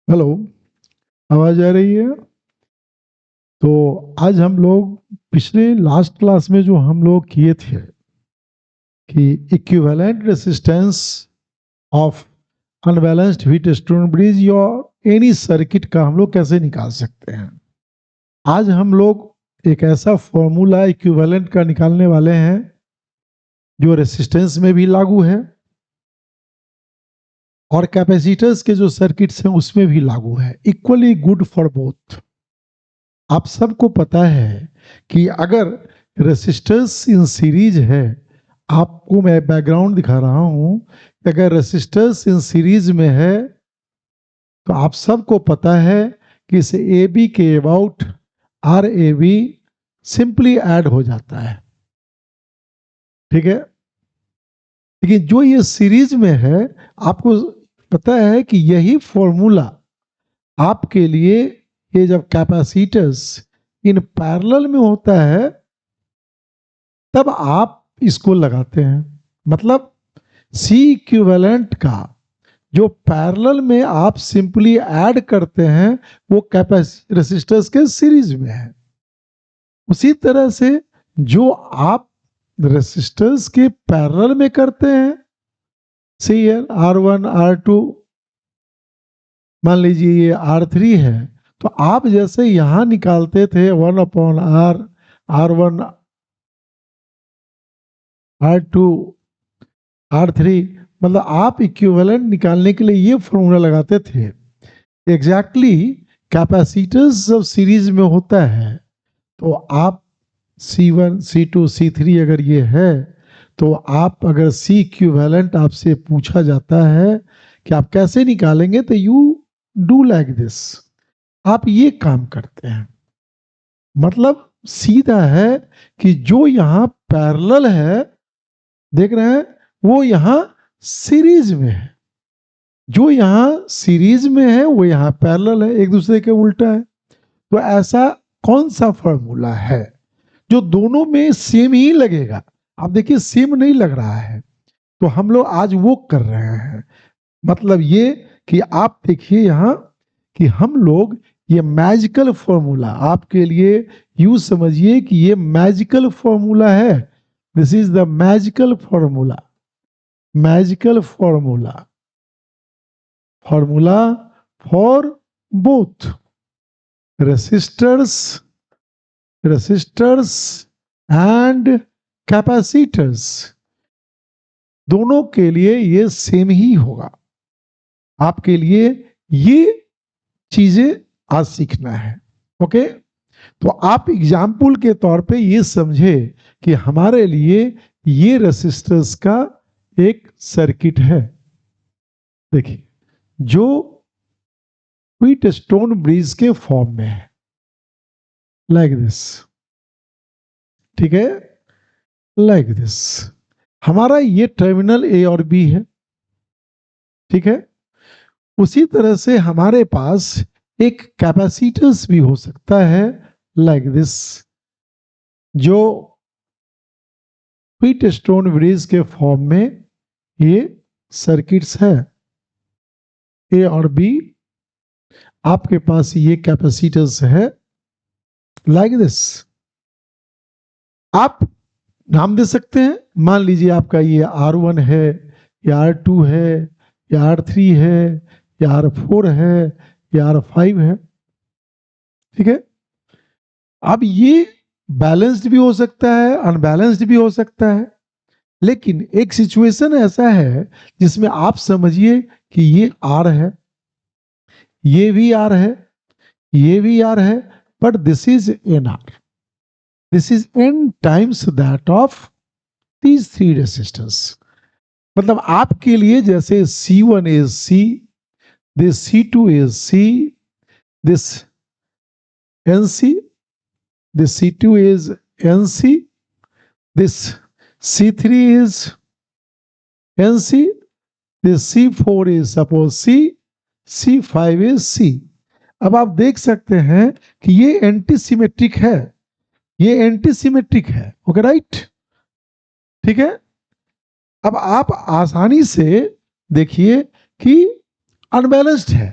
Hello, आवाज आ रही है? तो आज हम लोग पिछले लास्ट क्लास में जो हम लोग किए थे कि equivalent resistance of unbalanced heat stone bridge या एनी सर्किट का हम लोग कैसे निकाल सकते हैं। आज हम लोग एक ऐसा फॉर्मूला इक्विवेलेंट का निकालने वाले हैं जो रेसिस्टेंस में भी लागू है और कैपेसिटर्स के जो सर्किट्स हैं उसमें भी लागू है। Equally good for both. आप सबको पता है कि अगर रेसिस्टर्स इन सीरीज है, आपको मैं बैकग्राउंड दिखा रहा हूं कि अगर रेसिस्टर्स इन सीरीज में है तो आप सबको पता है कि इस ए बी के about R A B simply add हो जाता है। ठीक है, लेकिन जो ये सीरीज में है आपको पता है कि यही फॉर्मूला आपके लिए, ये जब कैपेसिटर्स इन पैरेलल में होता है तब आप इसको लगाते हैं। मतलब सी इक्विवेलेंट का जो पैरेलल में आप सिंपली ऐड करते हैं वो रेसिस्टर्स के सीरीज में है। उसी तरह से जो आप रेसिस्टर्स के पैरेलल में करते हैं, सी R1 R2, मान लीजिए ये R3 है, तो आप जैसे यहां निकालते थे 1/R, R1 R2 R3, मतलब आप इक्विवेलेंट निकालने के लिए ये फॉर्मूला लगाते थे। एग्जैक्टली कैपेसिटर्स जब सीरीज में होता है तो आप C1 C2 C3 अगर ये है तो आप अगर C इक्विवेलेंट आपसे पूछा जाता है कि आप कैसे निकालेंगे तो यू डू लाइक दिस, आप ये काम करते हैं। मतलब सीधा है कि जो यहां पैरेलल है, देख रहे हैं, वो यहां सीरीज में है। जो यहां सीरीज में है वो यहां पैरेलल है, एक दूसरे के उल्टा है। तो ऐसा कौन सा फॉर्मूला है जो दोनों में सेम ही लगेगा? आप देखिए सेम नहीं लग रहा है, तो हम लोग आज वो कर रहे हैं। मतलब ये कि आप देखिए यहां कि हम लोग ये मैजिकल फॉर्मूला आपके लिए यूं समझिए कि ये मैजिकल फॉर्मूला है। This is the magical formula, magical formula, formula for both resistors, resistors and capacitors. दोनों के लिए ये सेम ही होगा। आपके लिए ये चीजें आज सीखना है। ओके, तो आप एग्जाम्पल के तौर पे ये समझे कि हमारे लिए ये रेसिस्टर्स का एक सर्किट है। देखिए जो व्हीट स्टोन ब्रिज के फॉर्म में है, लाइक दिस। ठीक है, लाइक दिस। हमारा ये टर्मिनल ए और बी है। ठीक है, उसी तरह से हमारे पास एक कैपेसिटर्स भी हो सकता है, लाइक दिस, जो व्हीट स्टोन ब्रिज के फॉर्म में ये सर्किट्स है ए और बी। आपके पास ये कैपेसिटर्स है, लाइक दिस। आप नाम दे सकते हैं। मान लीजिए आपका ये R1 है, या R2 है, या R3 है, या R4 है, या R5 है। ठीक है, अब ये बैलेंस्ड भी हो सकता है, अनबैलेंस्ड भी हो सकता है। लेकिन एक सिचुएशन ऐसा है जिसमें आप समझिए कि ये R है, ये भी R है, ये भी R है, but this is NR, this is N times that of these three resistors। मतलब आपके लिए जैसे C1 is C, this C2 is C, this NC, this C2 is NC, this C3 is NC, this C4 is suppose C, C5 is C। अब आप देख सकते हैं कि ये एंटी सिमेट्रिक है, ये एंटी सिमेट्रिक है। Okay, right. ठीक है, अब आप आसानी से देखिए कि अनबैलेंस्ड है।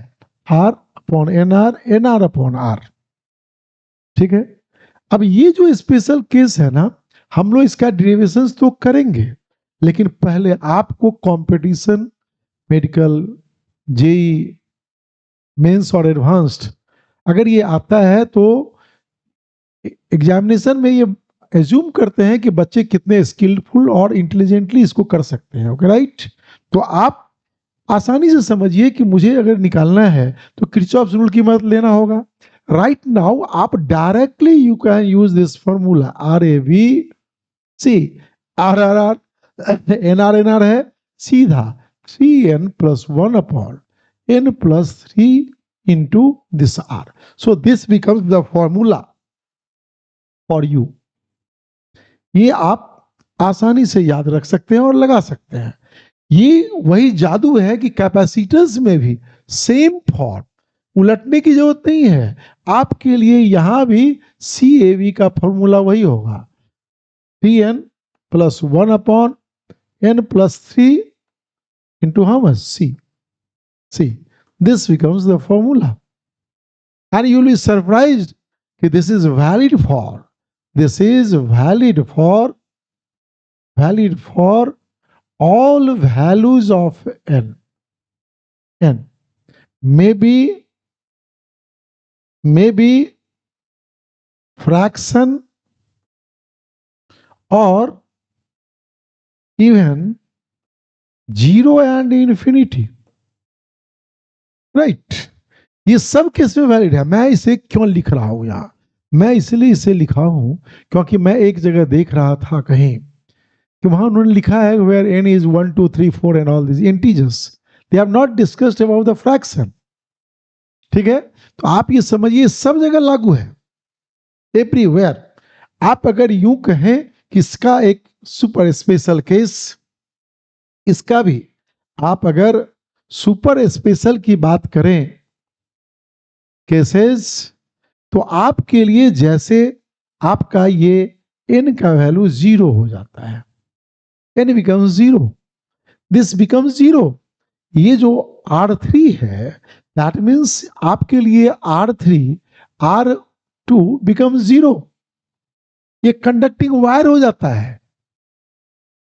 R upon N R upon R. ठीक है, अब ये जो स्पेशल केस है ना, हम लोग इसका डेरिवेशंस तो करेंगे, लेकिन पहले आपको कंपटीशन, मेडिकल, जेई मेंस और एडवांस्ड अगर ये आता है तो एग्जामिनेशन में ये एज्यूम करते हैं कि बच्चे कितने स्किलफुल और इंटेलिजेंटली इसको कर सकते हैं। ओके राइट, तो आप आसानी से समझिए कि मुझे अगर निकालना है तो किरचॉफ्स रूल की मदद लेना होगा। राइट नाउ आप directly you can use this formula R A V C R R R N R है सीधा 3n+1 n+3 into this r. So this becomes the formula for you. ये आप आसानी से याद रख सकते हैं और लगा सकते हैं। ये वही जादू है कि कैपेसिटर्स में भी सेम फॉर्म, उलटने की जरूरत नहीं है आपके लिए। यहां भी CAV का फॉर्मूला वही होगा 3n+1/n+3 into how much? C. This becomes the formula. And you will be surprised that this is valid for all values of n. Maybe fraction or even 0 and infinity. Right? ये सब किस में valid है? मैं इसे क्यों लिख रहा हूं यहां? मैं इसलिए इसे लिखा हूं क्योंकि मैं एक जगह देख रहा था कहीं कि वहां उन्होंने लिखा है where n is 1 2 3 4 and all these integers, they have not discussed about the fraction. ठीक है, तो आप ये समझिए सब जगह लागू है, एवरीवेयर। आप अगर यूं कहें कि इसका एक सुपर स्पेशल केस, इसका भी आप अगर सुपर स्पेशल की बात करें केसेस, तो आपके लिए जैसे आपका ये n का वैल्यू 0 हो जाता है, n becomes 0, this becomes 0। ये जो R3 है दैट मीन्स आपके लिए R3 R2 becomes 0। ये कंडक्टिंग वायर हो जाता है,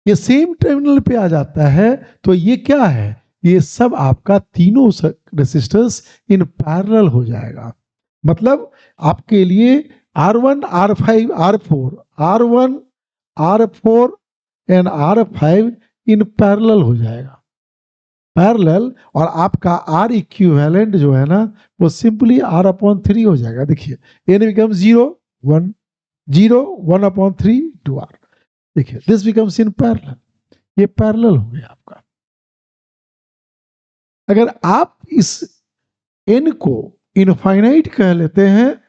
ये सेम टर्मिनल पे आ जाता है। तो ये क्या है? ये सब आपका तीनों रेसिस्टर्स इन पैरेलल हो जाएगा। मतलब आपके लिए R1 R5 R4 R1 R4 and R5 in parallel हो जाएगा, पैरेलल। और आपका R इक्विवेलेंट जो है ना वो सिंपली R/3 हो जाएगा। देखिए n becomes 0 1 0 1/3 to R। देखिए दिस बिकम्स इन पैरेलल, ये पैरेलल हो गया आपका। अगर आप इस n को इनफाइनाइट कह लेते हैं,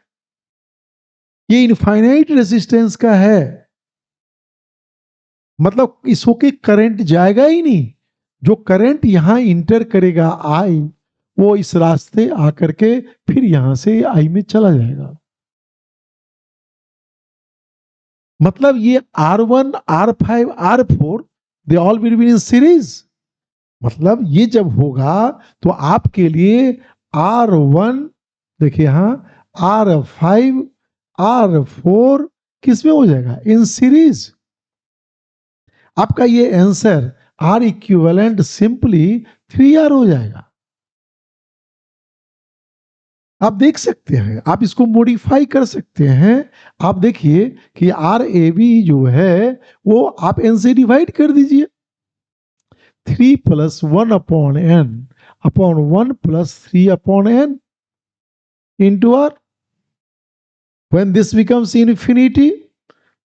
ये इनफाइनाइट रेजिस्टेंस का है, मतलब इसको के करंट जाएगा ही नहीं। जो करंट यहां इंटर करेगा आई, वो इस रास्ते आकर के फिर यहां से आई में चला जाएगा। मतलब ये R1 R5 R4 they all will be in series. मतलब ये जब होगा तो आपके लिए R1 देखिए यहां R5 R4 किस में हो जाएगा? In series. आपका ये answer R equivalent simply 3R हो जाएगा। आप देख सकते हैं, आप इसको मॉडिफाई कर सकते हैं। आप देखिए कि RAB जो है वो आप n से डिवाइड कर दीजिए, 3 + 1/n/1 + 3/n into R। When this becomes infinity,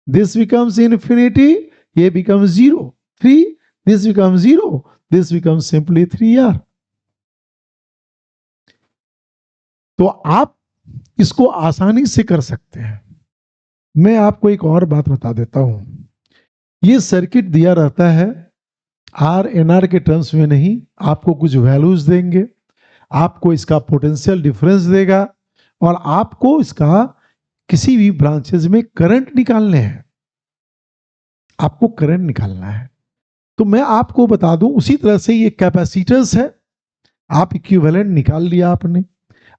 this becomes infinity, ये becomes 0, 3, this becomes 0, this becomes simply 3R। तो आप इसको आसानी से कर सकते हैं। मैं आपको एक और बात बता देता हूं, ये सर्किट दिया रहता है RNR के टर्म्स में नहीं, आपको कुछ वैल्यूज देंगे, आपको इसका पोटेंशियल डिफरेंस देगा और आपको इसका किसी भी ब्रांचेस में करंट निकालने हैं, आपको करंट निकालना है। तो मैं आपको बता दूं उसी तरह से ये कैपेसिटर्स है, आप इक्विवेलेंट निकाल लिया आपने,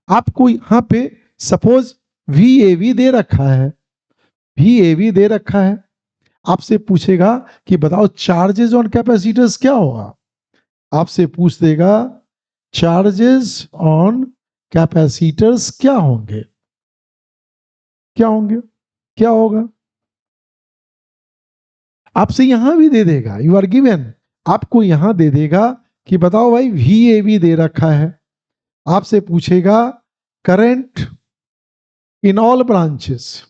आपको यहां पे सपोज VAV दे रखा है, VAV दे रखा है, आपसे पूछेगा कि बताओ चार्जेस ऑन कैपेसिटर्स क्या होगा, आपसे पूछ देगा चार्जेस ऑन कैपेसिटर्स क्या होंगे, क्या होंगे, क्या होगा, आपसे यहां भी दे देगा, यू आर गिवन, आपको यहां दे देगा कि बताओ भाई VAV दे रखा है, आपसे पूछेगा करंट इन ऑल ब्रांचेस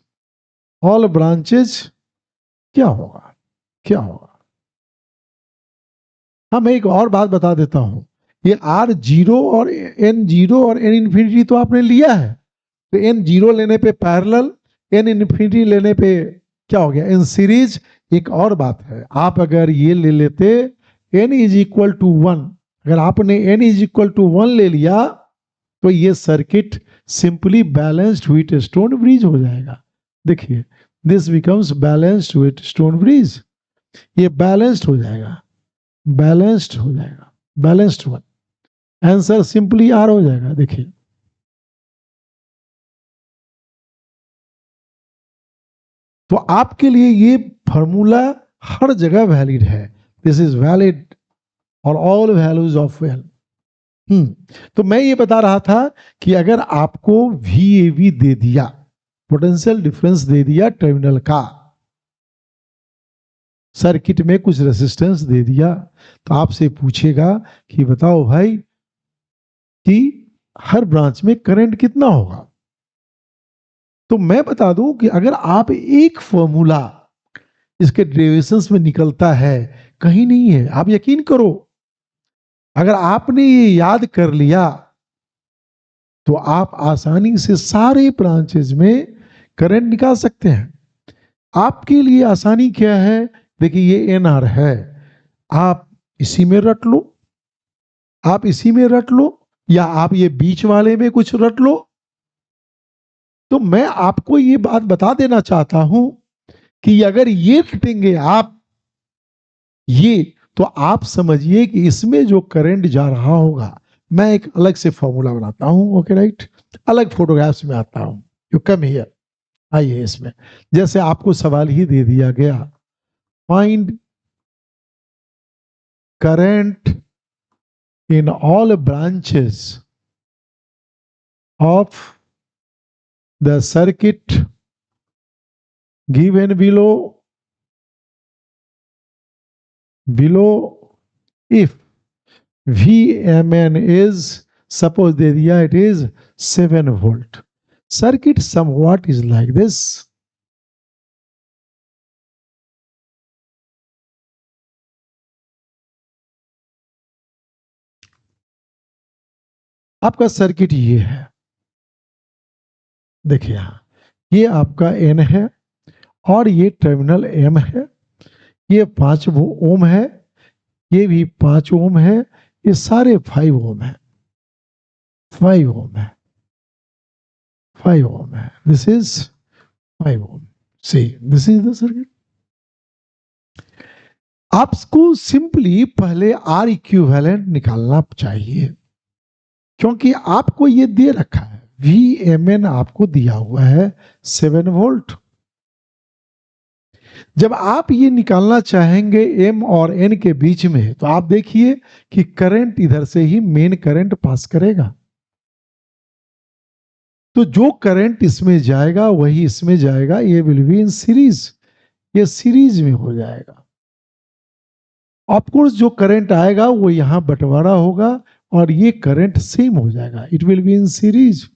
क्या होगा, क्या होगा। हाँ, मैं एक और बात बता देता हूं, ये R0 और N0 और N इन्फिनिटी तो आपने लिया है, तो N0 लेने पे पैरेलल, N इन्फिनिटी लेने पे क्या हो गया, इन सीरीज। एक और बात है, आप अगर ये ले लेते N इज इक्वल टू 1, अगर आपने N इज इक्वल टू 1 ले लिया तो ये circuit simply balanced Wheatstone bridge हो जाएगा। देखिए, this becomes balanced Wheatstone bridge, ये बैलेंस्ड हो जाएगा, बैलेंस्ड हो जाएगा, balanced one, answer simply R हो जाएगा। देखिए, तो आपके लिए ये फॉर्मूला हर जगह वैलिड है, दिस इज वैलिड और ऑल वैल्यूज ऑफ वेल। तो मैं ये बता रहा था कि अगर आपको VAV दे दिया, पोटेंशियल डिफरेंस दे दिया टर्मिनल का, सर्किट में कुछ रेजिस्टेंस दे दिया, तो आपसे पूछेगा कि बताओ भाई कि हर ब्रांच में करंट कितना होगा। तो मैं बता दूं कि अगर आप एक फॉर्मूला इसके डेरिवेशंस में निकलता है, कहीं नहीं है, आप यकीन करो, अगर आपने ये याद कर लिया तो आप आसानी से सारे ब्रांचेस में करंट निकाल सकते हैं। आपके लिए आसानी क्या है, देखिए ये NR है, आप इसी में रट लो, आप इसी में रट लो, या आप ये बीच वाले में कुछ रट लो। तो मैं आपको ये बात बता देना चाहता हूं कि अगर ये रटेंगे आप ये, तो आप समझिए कि इसमें जो करंट जा रहा होगा, मैं एक अलग से फॉर्मूला बनाता हूं, ओके राइट, अलग फोटोग्राफ्स में आता हूं, यू कम हियर, आइए इसमें, जैसे आपको सवाल ही दे दिया गया, find current in all branches of the circuit given below if VMN is, suppose दे दिया it is 7 volt, circuit somewhat is like this, आपका सर्किट ये है, देखिए यहां ये आपका N है और ये टर्मिनल M है, ये 5 ओम है, ये भी 5 ओम है, ये सारे 5 ओम है, 5 ओम है, 5 ओम है, this is 5 ohm, see this is the circuit. आपको सिंपली पहले R इक्विवेलेंट निकालना चाहिए, क्योंकि आपको ये दे रखा है, VMN आपको दिया हुआ है 7 वोल्ट। जब आप ये निकालना चाहेंगे M और N के बीच में, तो आप देखिए कि करंट इधर से ही मेन करंट पास करेगा, तो जो करंट इसमें जाएगा वही इसमें जाएगा, ये विल बी इन सीरीज, ये सीरीज में हो जाएगा। ऑफ कोर्स जो करंट आएगा वो यहां बंटवारा होगा और ये करंट सेम हो जाएगा, it will be in series,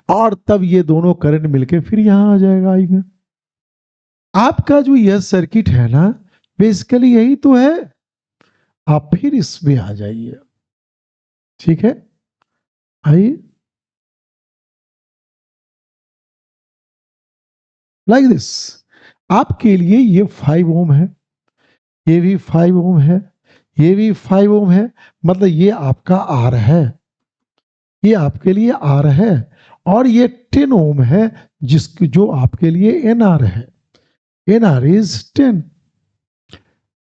और तब ये दोनों करंट मिलके फिर यहां आ जाएगा, आएगा। आपका जो यह सर्किट है ना, बेसिकली यही तो है, आप फिर इसमें आ जाइए, ठीक है, आइए, लाइक दिस, आपके लिए ये 5 ओम है, ये भी 5 ओम है, ये भी 5 ओम है, मतलब ये आपका R है, ये आपके लिए R है, और ये 10 ओम है जिसकी जो आपके लिए NR है, NR इज 10,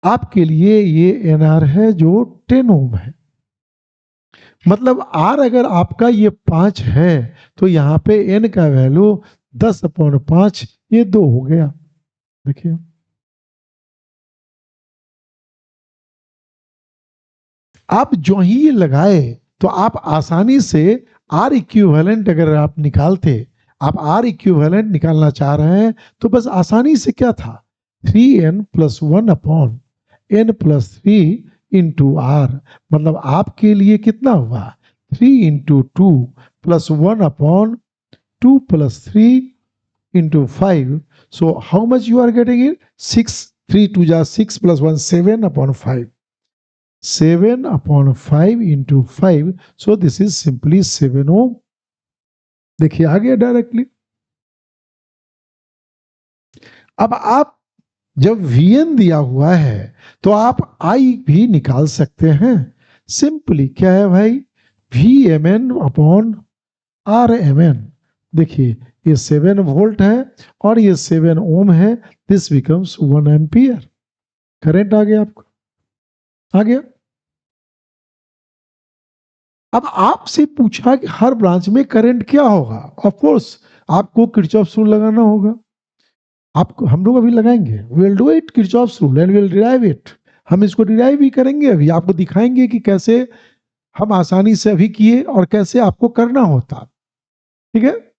आपके लिए ये NR है जो 10 ओम है। मतलब आर अगर आपका ये 5 है तो यहाँ पे एन का वैल्यू 10/5 ये 2 हो गया। देखिए आप जो ही ये लगाए तो आप आसानी से आर इक्विवेलेंट अगर आप निकालते, आप आर इक्विवेलेंट निकालना चाह रहे हैं तो बस आसानी से क्या था 3n+1/n+3 इंटू आर, मतलब आपके लिए कितना हुआ 3 × 2 +1/2 +3 into 5. So how much you are getting it? 6, 3 2 जा 6 + 1 7/5. 7/5 into 5. So this is simply 7 ohm. देखिए आ गया डायरेक्टली। अब आप जब Vn दिया हुआ है तो आप I भी निकाल सकते हैं। सिंपली क्या है भाई Vmn/Rmn। देखिए ये 7 वोल्ट है और ये 7 ओम है। This becomes 1 ampere. करंट आ गया आपको, आ गया। अब आपसे पूछा कि हर ब्रांच में करंट क्या होगा। ऑफ कोर्स आपको किरचॉफ्स रूल लगाना होगा। आपको हम लोग अभी लगाएंगे, will do it Kirchhoff's rule and will derive it. हम इसको डिराइव भी करेंगे, अभी आपको दिखाएंगे कि कैसे हम आसानी से अभी किए और कैसे आपको करना होता। ठीक है,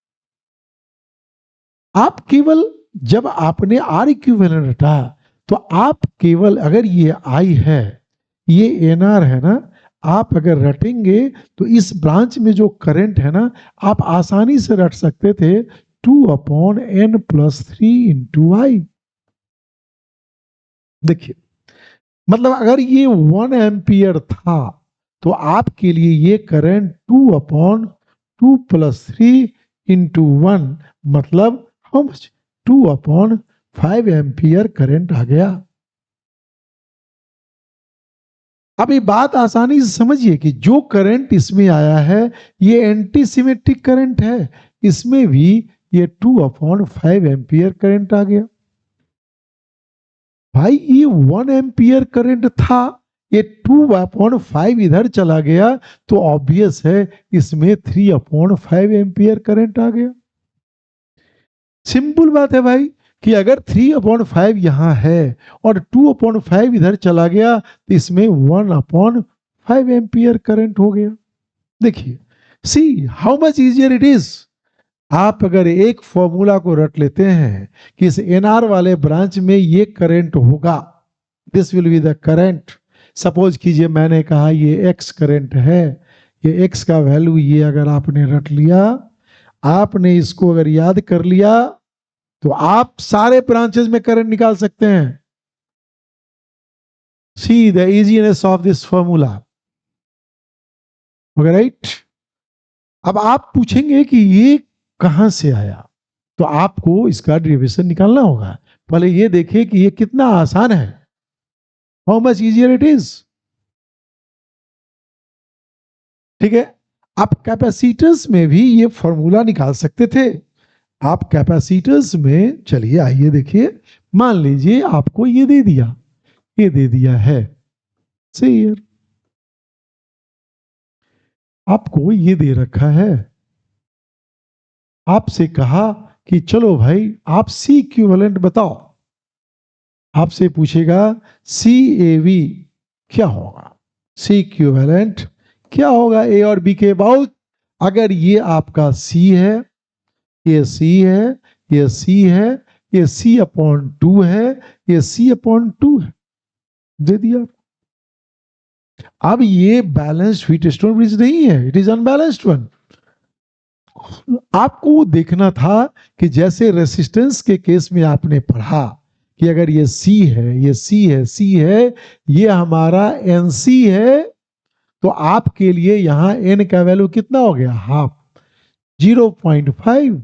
आप केवल जब आपने आर इक्विवेलेंट रटा तो आप केवल अगर ये आई है ये एनआर है ना, आप अगर रटेंगे तो इस ब्रांच में जो करंट है ना आप आसानी से रट सकते थे 2/n+3 इंटू आई। देखिए मतलब अगर ये 1 एम्पियर था तो आपके लिए ये करंट 2/2 + 3 इंटू 1 मतलब हाउ मच 2/5 एम्पियर करंट आ गया। अब ये बात आसानी से समझिए कि जो करंट इसमें आया है ये एंटी सिमेट्रिक करंट है, इसमें भी ये 2/5 एम्पियर करंट आ गया। भाई ये 1 एम्पियर करंट था, ये 2/5 इधर चला गया तो ऑब्वियस है इसमें 3/5 एम्पियर करंट आ गया। सिंपल बात है भाई कि अगर 3/5 यहां है और 2/5 इधर चला गया तो इसमें 1/5 एम्पियर करंट हो गया। देखिए see how much easier it is. आप अगर एक फॉर्मूला को रट लेते हैं कि इस एनआर वाले ब्रांच में ये करंट होगा, this will be the current. Suppose कीजिए मैंने कहा ये एक्स करंट है, ये एक्स का वैल्यू ये अगर आपने रट लिया, आपने इसको अगर याद कर लिया तो आप सारे ब्रांचेस में करंट निकाल सकते हैं। See the easiness of this formula, right. अब आप पूछेंगे कि ये कहां से आया, तो आपको इसका डेरिवेशन निकालना होगा। पहले ये देखिए कि ये कितना आसान है, how much easier it is. ठीक है, आप कैपेसिटर्स में भी ये फॉर्मूला निकाल सकते थे। आप कैपेसिटर्स में चलिए आइए देखिए, मान लीजिए आपको ये दे दिया, ये दे दिया है सही है, आपको ये दे रखा है, आपसे कहा कि चलो भाई आप सी इक्विवेलेंट बताओ। आपसे पूछेगा सी ए वी क्या होगा, सी इक्विवेलेंट क्या होगा ए और बी के अबाउट। अगर ये आपका सी है, ये सी है, ये सी है, ये C/2 है, ये C/2 है, दे दिया। अब ये बैलेंस्ड व्हीटस्टोन ब्रिज नहीं है, इट इज अनबैलेंस्ड वन। आपको देखना था कि जैसे रेसिस्टेंस के केस में आपने पढ़ा कि अगर ये C है, ये C है, C है, ये हमारा NC है, तो आपके लिए यहां N का वैल्यू कितना हो गया हाफ 0.5।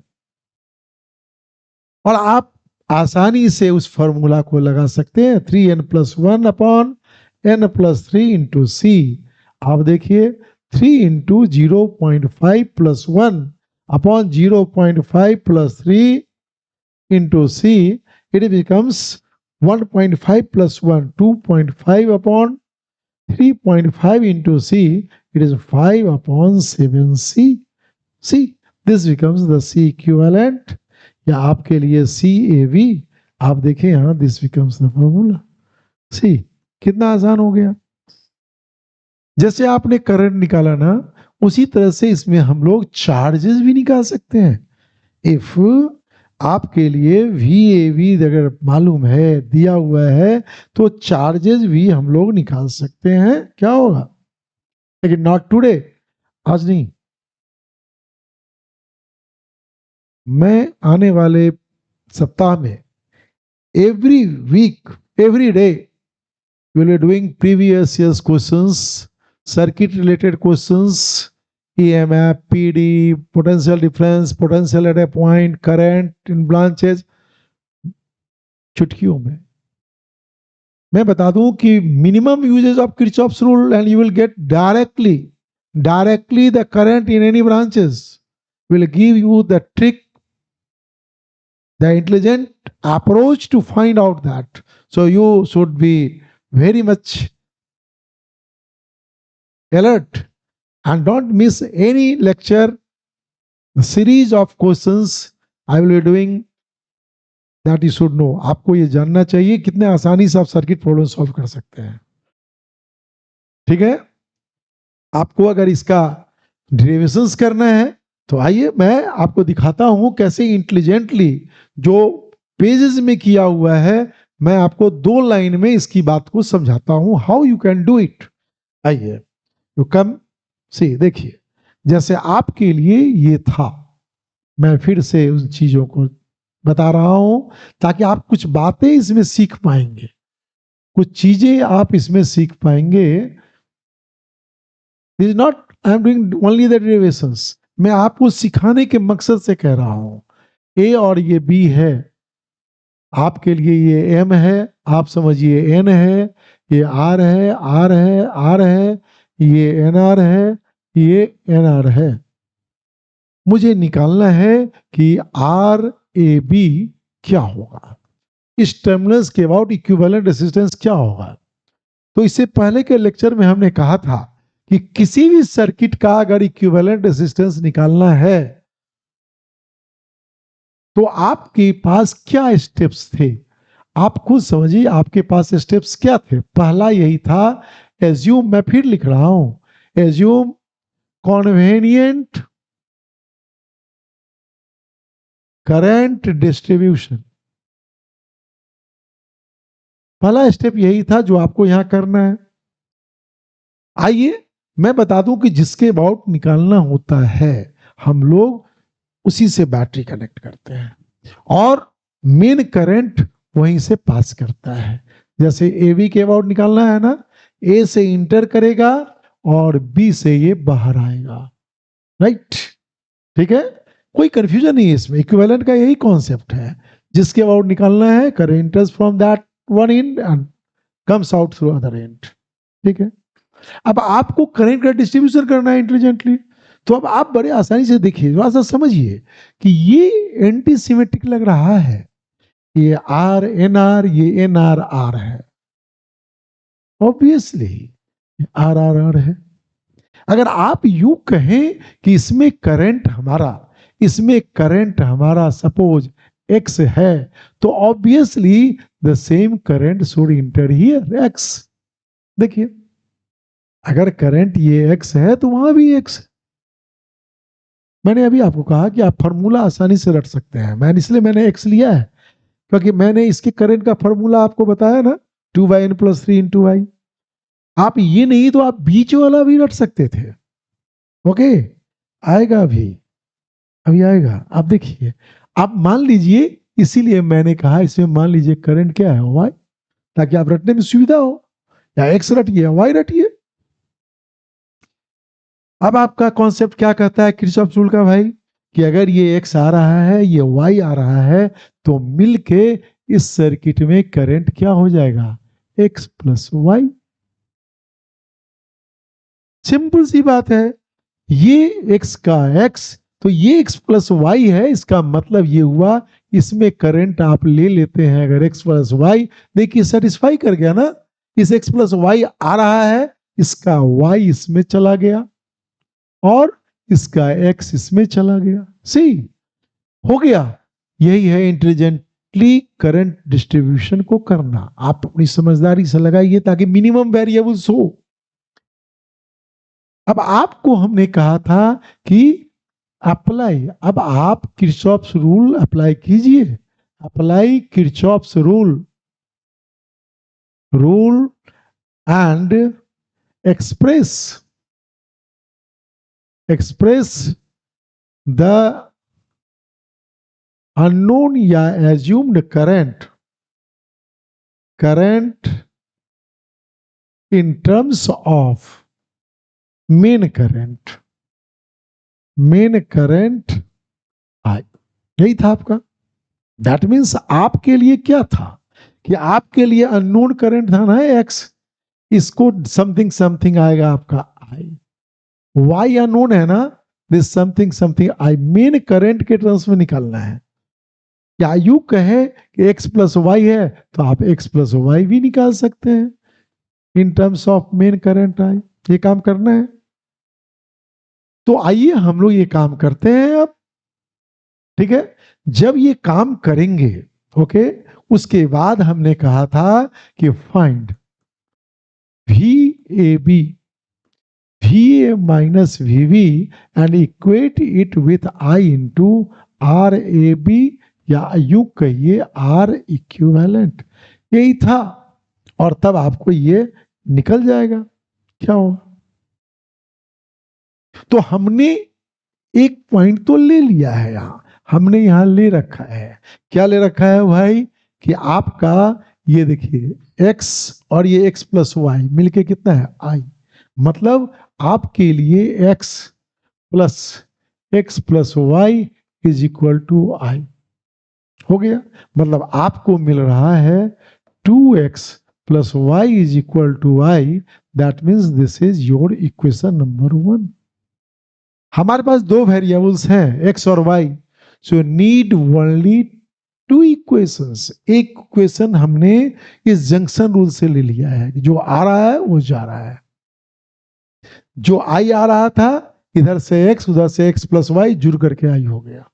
और आप आसानी से उस फॉर्मूला को लगा सकते हैं 3n+1/n+3 इंटू सी। आप देखिए 3 × 0.5 + 1/0.5 + 3 into C, it becomes 1.5 + 1 2.5 3.5 into C, it is 5 upon 7C. See, this becomes the C equivalent, या आपके लिए CAV, आप देखें यहां, this becomes the formula. See, कितना आसान हो गया. जैसे आपने करंट निकाला ना, उसी तरह से इसमें हम लोग चार्जेस भी निकाल सकते हैं. इफ आपके लिए VAV अगर मालूम है, दिया हुआ है, तो चार्जेस भी हम लोग निकाल सकते हैं. क्या होगा? लेकिन नॉट टुडे, आज नहीं. मैं आने वाले सप्ताह में every week, every day we will be doing previous year's questions, circuit related questions, EMF, PD, potential difference, potential at a point, current in branches. चुटकियों में मैं बता दूं कि minimum uses of Kirchhoff's rule and you will get directly the current in any branches will give you the trick, the intelligent approach to find out that. So you should be very much alert and don't miss any lecture. The series of questions I will be doing that you should know. आपको ये जानना चाहिए कितने आसानी से आप circuit problem solve कर सकते हैं. ठीक है, आपको अगर इसका डेरिवेशंस करना है तो आइए मैं आपको दिखाता हूं कैसे इंटेलिजेंटली जो पेजेस में किया हुआ है, मैं आपको 2 लाइन में इसकी बात को समझाता हूं. How you can do it. आइए, यू कम सी. देखिए, जैसे आपके लिए ये था, मैं फिर से उन चीजों को बता रहा हूं ताकि आप कुछ बातें इसमें सीख पाएंगे, कुछ चीजें आप इसमें सीख पाएंगे. Is not I am doing only the derivations. मैं आपको सिखाने के मकसद से कह रहा हूं. ए और ये बी है, आपके लिए ये एम है, आप समझिए एन है, ये आर है, आर है, आर है, ये एन आर है, ये एन आर है. मुझे निकालना है कि आर ए बी क्या होगा, इस टर्मिनल्स के अबाउट इक्विवेलेंट रेजिस्टेंस क्या होगा. तो इससे पहले के लेक्चर में हमने कहा था कि किसी भी सर्किट का अगर इक्विवेलेंट रेजिस्टेंस निकालना है तो आपके पास क्या स्टेप्स थे. आप खुद समझिए आपके पास स्टेप्स क्या थे. पहला यही था, एज्यूम, मैं फिर लिख रहा हूं, एज्यूम कॉन्वेनिएंट करंट डिस्ट्रीब्यूशन. पहला स्टेप यही था जो आपको यहां करना है. आइए मैं बता दूं कि जिसके अबाउट निकालना होता है हम लोग उसी से बैटरी कनेक्ट करते हैं और मेन करंट वहीं से पास करता है. जैसे एबी के अबाउट निकालना है ना, ए से इंटर करेगा और बी से ये बाहर आएगा. राइट, ठीक है, कोई कंफ्यूजन नहीं है इसमें. इक्विवेलेंट का यही कॉन्सेप्ट है. जिसके अबाउट निकालना है, current enters from that one and and comes out through other and. ठीक है, अब आपको करंट का डिस्ट्रीब्यूशन करना है इंटेलिजेंटली. तो अब आप बड़े आसानी से देखिए, थोड़ा सा समझिए कि ये एंटी सिमेट्रिक लग रहा है. ये आर एन आर, ये एन आर आर है, ऑब्वियसली आर आर आर है. अगर आप यू कहें कि इसमें करंट हमारा सपोज एक्स है, तो obviously the same current should inter here x. देखिए, अगर करंट ये एक्स है तो वहां भी एक्स है. मैंने अभी आपको कहा कि आप फॉर्मूला आसानी से रट सकते हैं. मैंने एक्स लिया है क्योंकि मैंने इसके करंट का फॉर्मूला आपको बताया ना, 2/n + 3 × I. आप ये नहीं तो आप बीच वाला भी रट सकते थे. ओके, आएगा अभी आएगा. आप देखिए, आप मान लीजिए, इसीलिए मैंने कहा इसमें मान लीजिए करंट क्या है, वाई, ताकि आप रटने में सुविधा हो. या एक्स रटिए या वाई रटिए. अब आपका कॉन्सेप्ट क्या कहता है किरचॉफ रूल का भाई, कि अगर ये एक्स आ रहा है, ये वाई आ रहा है, तो मिलके इस सर्किट में करंट क्या हो जाएगा, एक्स प्लस वाई. सिंपल सी बात है. ये एक्स का एक्स, तो ये एक्स प्लस वाई है. इसका मतलब ये हुआ इसमें करंट आप ले लेते हैं अगर एक्स प्लस वाई. देखिए सेटिस्फाई कर गया ना, इस एक्स प्लस वाई आ रहा है इसका y इसमें चला गया और इसका x इसमें चला गया। सी हो गया। यही है इंटेलिजेंटली करंट डिस्ट्रीब्यूशन को करना। आप अपनी समझदारी से लगाइए ताकि मिनिमम वेरिएबल्स हो। अब आपको हमने कहा था कि अप्लाई, अब आप किरचॉफ्स रूल अप्लाई कीजिए। Apply Kirchhoff's rule and express the unknown या assumed current in terms of main current I। यही था आपका। दैट मीन्स आपके लिए क्या था कि आपके लिए अननोन करंट था ना x, इसको समथिंग समथिंग आएगा आपका I। y अननोन है ना, this something something I main current के टर्म्स में निकालना है। या यू कहे कि x प्लस वाई है तो आप x प्लस वाई भी निकाल सकते हैं in terms of main current I। ये काम करना है। तो आइए हम लोग ये काम करते हैं अब। ठीक है, जब ये काम करेंगे ओके, उसके बाद हमने कहा था कि find VAB VA minus VB and equate it with I into RAB या यू कहिए R इक्विवेलेंट। यही था। और तब आपको ये निकल जाएगा क्या होगा। तो हमने एक पॉइंट तो ले लिया है, हमने यहां ले रखा है। क्या ले रखा है भाई कि आपका ये देखिए x और ये x प्लस वाई मिलके कितना है I। मतलब आपके लिए x plus Y is equal to I हो गया। मतलब आपको मिल रहा है 2x plus Y is equal to I। That means this is your equation number 1। हमारे पास दो वेरिएबल्स हैं x और y, so need only 2 equations. एक इक्वेशन हमने इस जंक्शन रूल से ले लिया है, जो आ रहा है वो जा रहा है। जो I आ रहा था इधर से x उधर से x प्लस वाई जुड़ करके I हो गया।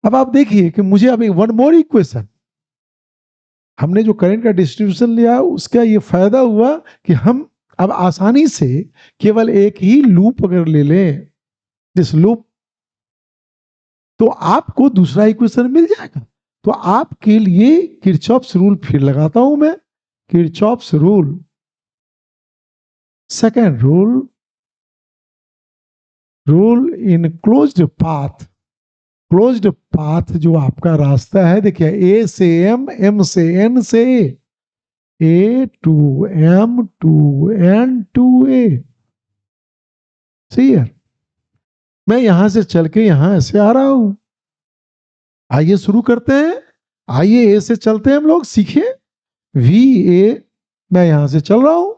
अब आप देखिए कि मुझे अभी वन मोर इक्वेशन, हमने जो करंट का डिस्ट्रीब्यूशन लिया उसका ये फायदा हुआ कि हम अब आसानी से केवल एक ही लूप अगर ले लें दिस लूप, तो आपको दूसरा इक्वेशन मिल जाएगा। तो आपके लिए किरचॉफ्स रूल फिर लगाता हूं मैं। Kirchhoff's rule, second rule in closed path जो आपका रास्ता है, देखिए ए से एम, एम से एन से A to M to N to A. सही है। मैं यहां से चल के यहां ऐसे आ रहा हूं। आइए शुरू करते हैं। आइए ए से चलते हैं हम लोग, सीखिए। वी ए, मैं यहां से चल रहा हूं।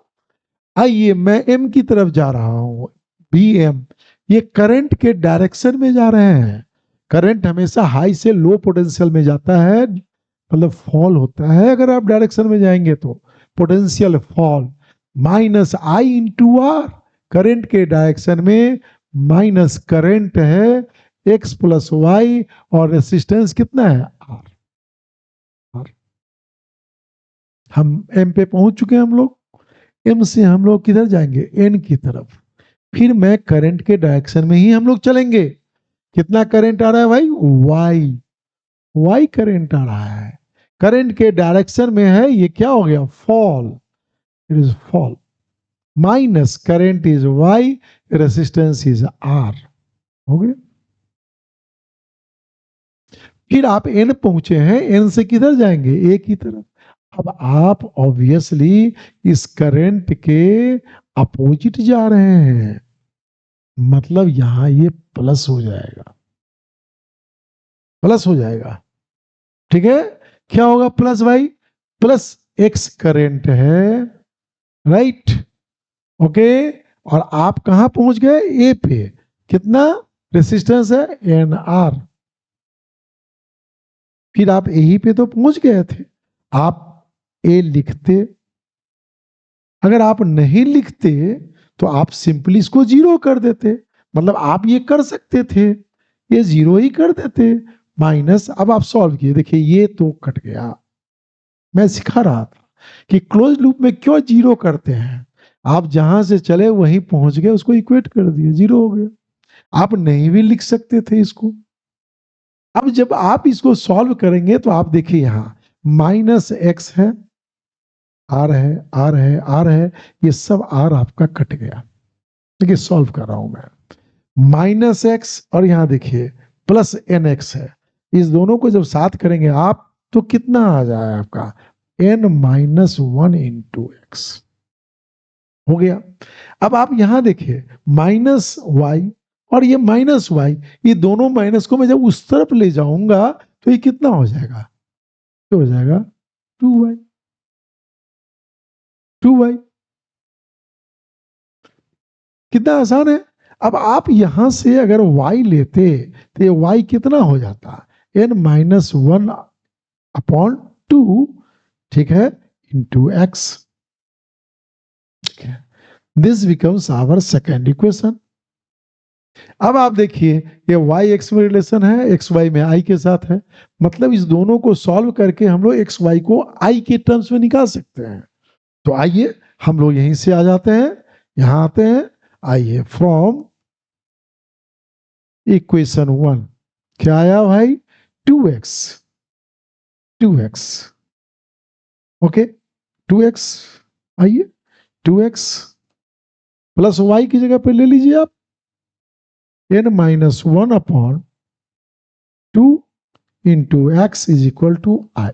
आइए मैं एम की तरफ जा रहा हूं, बी एम। ये करंट के डायरेक्शन में जा रहे हैं। करंट हमेशा हाई से लो पोटेंशियल में जाता है, मतलब फॉल होता है अगर आप डायरेक्शन में जाएंगे तो potential fall. Minus I into R, current के डायरेक्शन में माइनस करंट है एक्स प्लस वाई और रेसिस्टेंस कितना है आर। हम एम पे पहुंच चुके हैं हम लोग। एम से हम लोग किधर जाएंगे एन की तरफ। फिर मैं करंट के डायरेक्शन में ही हम लोग चलेंगे। कितना करंट आ रहा है भाई वाई करंट आ रहा है। करंट के डायरेक्शन में है, ये क्या हो गया fall, it is fall. Minus current is Y, resistance is R. हो गया। फिर आप एन पहुंचे हैं, एन से किधर जाएंगे ए की तरफ। अब आप ऑब्वियसली इस करंट के अपोजिट जा रहे हैं, मतलब यहां ये प्लस हो जाएगा, प्लस हो जाएगा। ठीक है, क्या होगा plus Y, plus X current है, राइट। ओके, और आप कहां पहुंच गए ए पे। कितना रेसिस्टेंस है एन आर। फिर आप यही पे तो पहुंच गए थे। आप ए लिखते अगर आप नहीं लिखते तो आप सिंपली इसको जीरो कर देते, मतलब आप ये कर सकते थे, ये जीरो ही कर देते माइनस। अब आप सॉल्व किए, देखिए ये तो कट गया। मैं सिखा रहा था कि क्लोज लूप में क्यों जीरो करते हैं, आप जहां से चले वहीं पहुंच गए, उसको इक्वेट कर दिए, जीरो हो गया। आप नहीं भी लिख सकते थे इसको। अब जब आप इसको सॉल्व करेंगे तो आप देखिए यहां माइनस एक्स है, आर है, आर है, आर है, ये सब आर आपका कट गया। देखिए सॉल्व कर रहा हूं मैं, माइनस एक्स और यहां देखिए प्लस एन एक्स है, इस दोनों को जब साथ करेंगे आप तो कितना आ जाए आपका N minus one into X हो गया। अब आप यहां देखिए माइनस वाई और ये माइनस वाई, ये दोनों माइनस को मैं जब उस तरफ ले जाऊंगा तो ये कितना हो जाएगा, तो हो जाएगा 2y, 2y। कितना आसान है। अब आप यहां से अगर y लेते तो ये y कितना हो जाता, n minus one upon two, ठीक है, into X. This becomes our second equation. अब आप देखिए ये वाई एक्स में रिलेशन है, एक्स वाई में आई के साथ है, मतलब इस दोनों को सॉल्व करके हम लोग एक्स वाई को आई के टर्म्स में निकाल सकते हैं। तो आइए हम लोग यहीं से आ जाते हैं, यहां आते हैं, आइए फ्रॉम इक्वेशन वन क्या आया भाई, 2x, 2x, ओके, 2x। आइए 2x प्लस वाई की जगह पे ले लीजिए आप n minus one upon two into X is equal to I.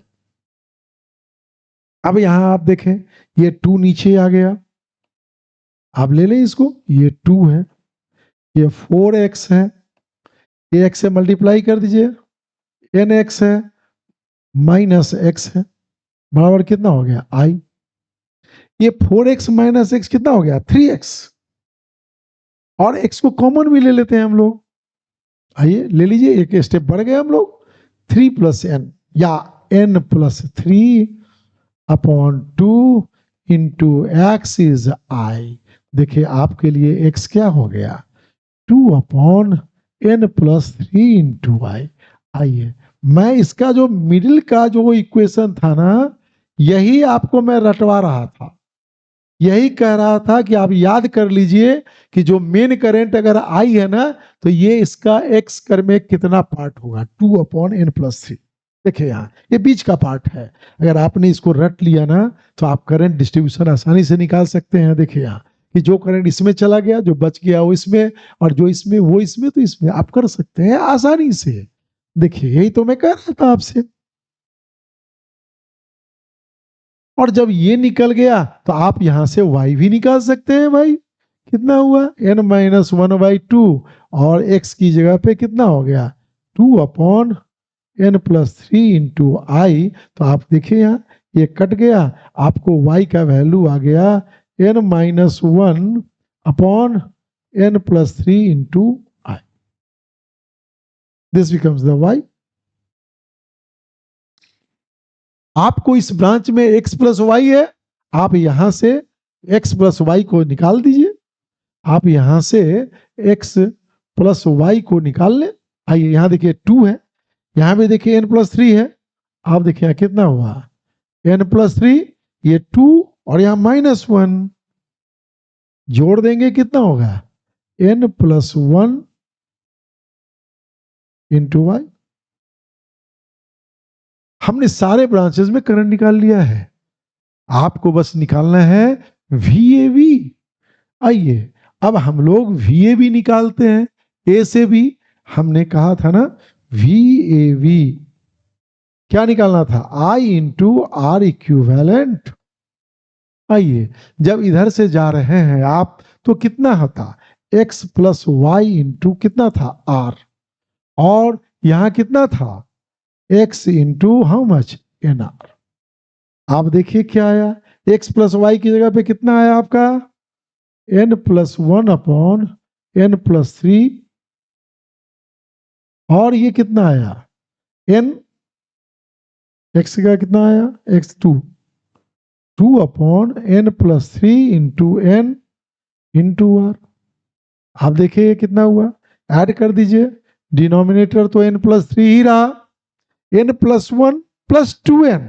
अब यहां आप देखें ये 2 नीचे आ गया, आप ले लें इसको, ये 2 है, ये 4x है, ये x से मल्टीप्लाई कर दीजिए, nx है माइनस x है, बराबर कितना हो गया i। ये 4x माइनस एक्स कितना हो गया 3x, और x को कॉमन भी ले लेते हैं हम लोग, आइए ले लीजिए, एक स्टेप बढ़ गए हम लोग, 3 प्लस एन या n plus three upon two into X is I. देखिए आपके लिए x क्या हो गया 2 upon n plus three into I. आइए मैं इसका जो मिडिल का जो इक्वेशन था ना, यही आपको मैं रटवा रहा था, यही कह रहा था कि आप याद कर लीजिए कि जो मेन करंट अगर आई है ना, तो ये इसका एक्स कर में कितना पार्ट होगा 2 अपॉन एन प्लस थ्री। देखिए यहाँ ये बीच का पार्ट है, अगर आपने इसको रट लिया ना तो आप करंट डिस्ट्रीब्यूशन आसानी से निकाल सकते हैं। देखिए यहाँ कि जो करंट इसमें चला गया, जो बच गया वो इसमें, और जो इसमें वो इसमें, तो इसमें आप कर सकते हैं आसानी से। देखिए यही तो मैं कह रहा था आपसे। और जब ये निकल गया तो आप यहां से y भी निकाल सकते हैं भाई, कितना हुआ n minus one by two, और x की जगह पे कितना हो गया 2 upon n plus three into I. तो आप देखिए यहाँ ये कट गया, आपको y का वैल्यू आ गया n minus one upon n plus three into I. This becomes the y। आपको इस ब्रांच में x प्लस वाई है, आप यहां से x प्लस वाई को निकाल दीजिए, आप यहां से x प्लस वाई को निकाल लें। आइए यहां देखिए 2 है, यहां भी देखिए n प्लस थ्री है, आप देखिए यहाँ कितना हुआ n प्लस थ्री, ये 2 और यहां माइनस वन, जोड़ देंगे कितना होगा n plus one into Y. हमने सारे ब्रांचेस में करंट निकाल लिया है, आपको बस निकालना है VAB। आइए अब हम लोग VAB निकालते हैं, ए से भी हमने कहा था ना VAB क्या निकालना था I इंटू आर इक्विवेलेंट। आइए जब इधर से जा रहे हैं आप तो कितना होता x प्लस वाई इंटू कितना था r, और यहां कितना था x into how much nr। आप देखिए क्या आया, x प्लस वाई की जगह पे कितना आया आपका n plus one upon n plus three, और ये कितना आया n, x का कितना आया x2, 2 upon n plus 3 into n into r। आप देखिए कितना हुआ, ऐड कर दीजिए। डिनोमिनेटर तो n plus 3 ही रहा, n plus 1 plus 2n,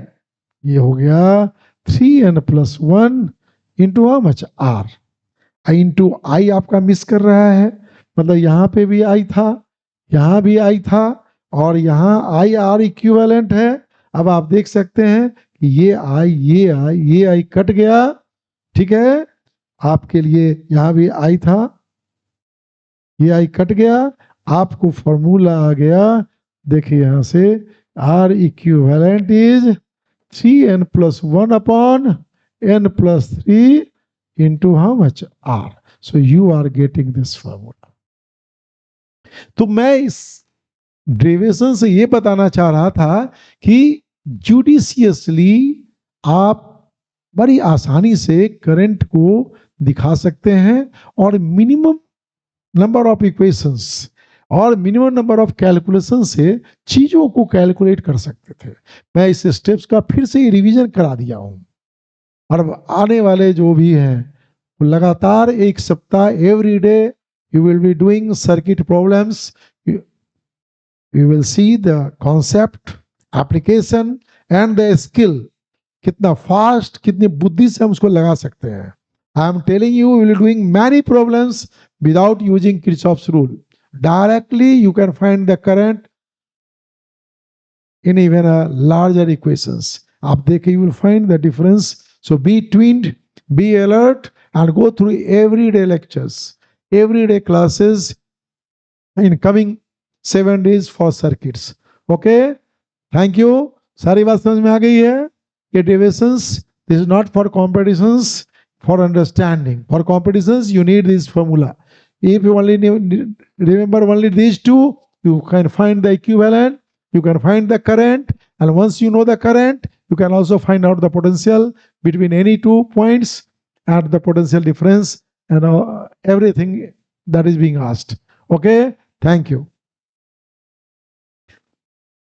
ये हो गया 3n plus 1 into how much r। Into I आपका मिस कर रहा है, मतलब यहाँ पे भी आई था, यहाँ भी आई था, और यहाँ आई आर इक्विवेलेंट है। अब आप देख सकते हैं कि ये आई कट गया, ठीक है। आपके लिए यहाँ भी आई था, ये आई कट गया, आपको फॉर्मूला आ गया। देखिए यहाँ से R equivalent is 3n plus 1 upon n plus 3 into how much r। So you are getting this formula। तो मैं इस डेरिवेशन से ये बताना चाह रहा था कि जुडिशियसली आप बड़ी आसानी से करंट को दिखा सकते हैं, और मिनिमम नंबर ऑफ इक्वेशंस और मिनिमम नंबर ऑफ कैलकुलेशन से चीजों को कैलकुलेट कर सकते थे। मैं इस स्टेप्स का फिर से रिवीजन करा दिया हूं, और आने वाले जो भी हैं लगातार एक सप्ताह every day you will be doing circuit problems. You will see the concept, application and the skill, कितना फास्ट, कितनी बुद्धि से हम उसको लगा सकते हैं। I am telling you will be doing many problems without using Kirchhoff's rule. Directly you can find the current in even a larger equations. आप देखें, you will find the difference. So be tuned, be alert, and go through everyday lectures, everyday classes in coming 7 days for circuits. Okay? Thank you. सारी बात समझ में आ गई है? ये deviations, this is not for competitions, for understanding. For competitions, you need this formula. If you only remember only these two, you can find the equivalent, you can find the current, and once you know the current, you can also find out the potential between any 2 points and the potential difference and everything that is being asked. Okay, thank you.